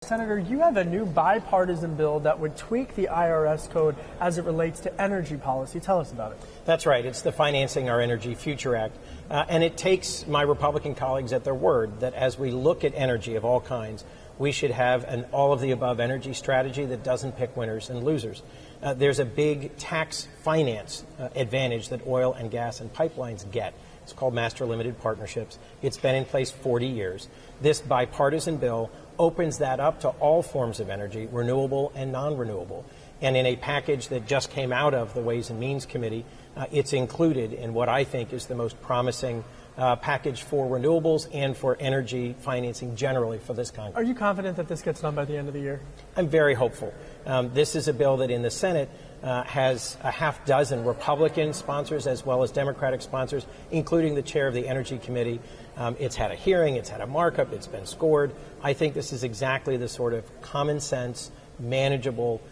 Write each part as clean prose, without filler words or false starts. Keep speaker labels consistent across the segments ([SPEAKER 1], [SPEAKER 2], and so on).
[SPEAKER 1] Senator, you have a new bipartisan bill that would tweak the IRS code as it relates to energy policy. Tell us about it.
[SPEAKER 2] That's right. It's the Financing Our Energy Future Act. And it takes my Republican colleagues at their word that as we look at energy of all kinds, we should have an all-of-the-above energy strategy that doesn't pick winners and losers. There's a big tax finance advantage that oil and gas and pipelines get. It's called Master Limited Partnerships. It's been in place 40 years. This bipartisan bill opens that up to all forms of energy, renewable and non-renewable. And in a package that just came out of the Ways and Means Committee, it's included in what I think is the most promising package for renewables and for energy financing generally for this Congress.
[SPEAKER 1] Are you confident that this gets done by the end of the year?
[SPEAKER 2] I'm very hopeful. This is a bill that in the Senate has a half dozen Republican sponsors as well as Democratic sponsors, including the chair of the Energy Committee. It's had a hearing, it's had a markup, it's been scored. I think this is exactly the sort of common sense, manageable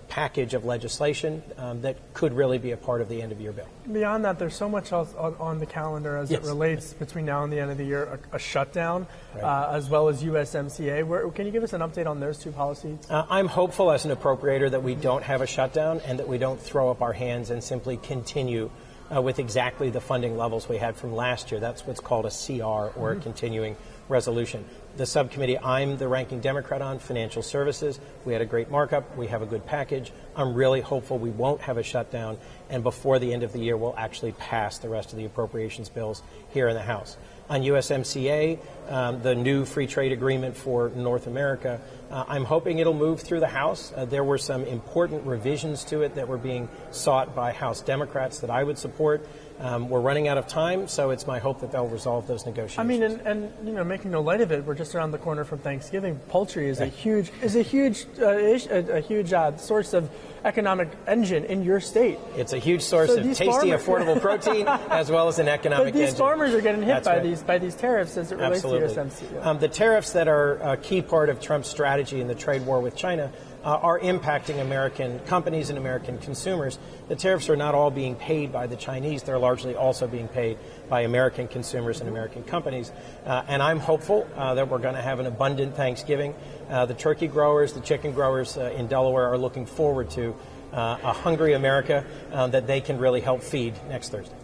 [SPEAKER 2] package of legislation that could really be a part of the end-of-year bill.
[SPEAKER 1] Beyond that, there's so much else on the calendar as it relates between now and the end of the year, a shutdown, as well as USMCA. Can you give us an update on those two policies?
[SPEAKER 2] I'm hopeful as an appropriator that we don't have a shutdown and that we don't throw up our hands and simply continue with exactly the funding levels we had from last year. That's what's called a CR, or a continuing resolution. The subcommittee I'm the ranking Democrat on, Financial Services, we had a great markup. We have a good package. I'm really hopeful we won't have a shutdown, and before the end of the year, we'll actually pass the rest of the appropriations bills here in the House. On USMCA, the new free trade agreement for North America, I'm hoping it'll move through the House. There were some important revisions to it that were being sought by House Democrats that I would support. We're running out of time, so it's my hope that they'll resolve those negotiations.
[SPEAKER 1] I mean, and you know, making no light of it, we're just around the corner from Thanksgiving. Poultry is a huge source of economic engine in your state.
[SPEAKER 2] It's a huge source of tasty, affordable protein, as well as an economic engine.
[SPEAKER 1] But these farmers are getting hit by these tariffs as it relates to USMCA.
[SPEAKER 2] The tariffs that are a key part of Trump's strategy in the trade war with China are impacting American companies and American consumers. The tariffs are not all being paid by the Chinese. They're largely also being paid by American consumers and American companies. And I'm hopeful that we're going to have an abundant Thanksgiving. The turkey growers, the chicken growers in Delaware are looking forward to a hungry America that they can really help feed next Thursday.